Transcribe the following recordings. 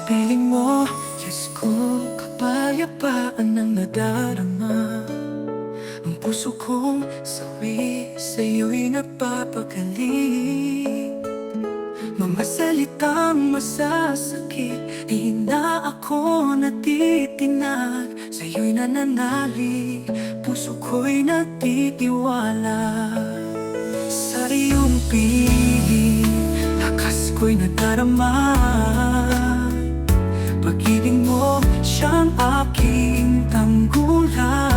piling mo, Diyos ko, kapayapaan ang nadarama. Ang puso kong sawi sa'yo'y nagpapagaling. Mga salitang masasakit, di na ako natitinag. Sa'yo'y nananalig, puso ko'y nagtitiwala. Sa iyong piling, lakas ko'y nadarama. Pag-ibig mo, siyang aking tanggulan.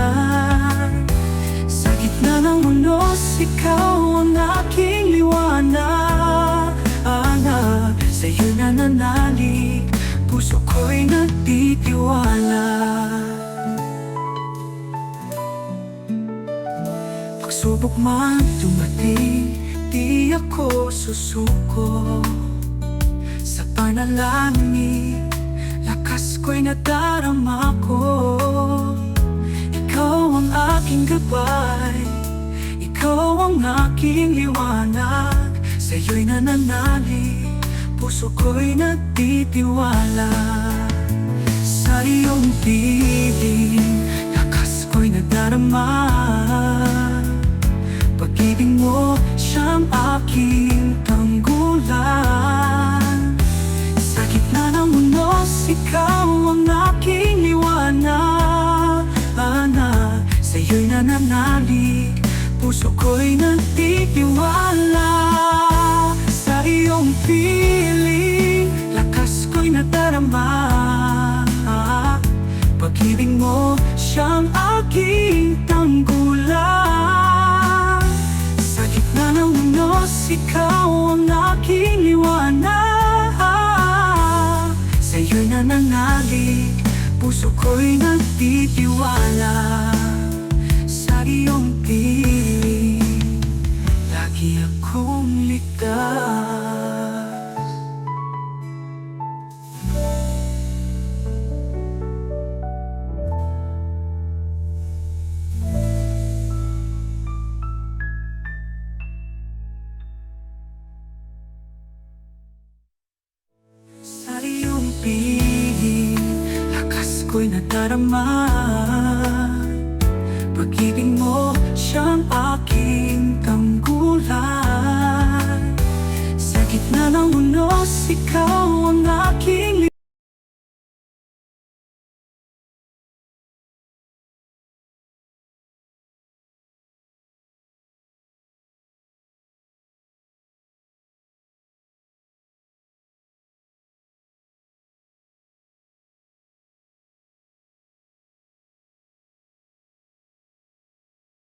Sa gitna ng unos, ikaw ang aking liwanag. Sa'yo nananalig, puso ko'y nagtitiwala. Pagsubok man dumating, di ako susuko. Sa panalangin, lakas ko'y nadarama ko. Ikaw ang aking gabay, ikaw ang aking liwanag. Sa'yo'y nananalig, puso ko'y nagtitiwala. Sa iyong piling, lakas ko'y nadarama. Pag-ibig mo, siyang aking tanggulan. Sa gitna ng unos, ikaw ang aking liwanag. Sa'yo'y nananalig, puso ko'y nagtitiwala. Sa iyong piling, lakas ko'y nadarama. Pag-ibig mo, siyang aking tanggulan. Sa gitna ng unos, ikaw ang aking liwanag. Sa'yo'y nananalig, puso ko'y nagtitiwala. Sa iyong piling, lagi akong ligtas. Sa iyong piling, lakas ko'y nadarama. Pag-ibig mo, siyang aking tanggulan. Sa gitna ng unos, ikaw ang aking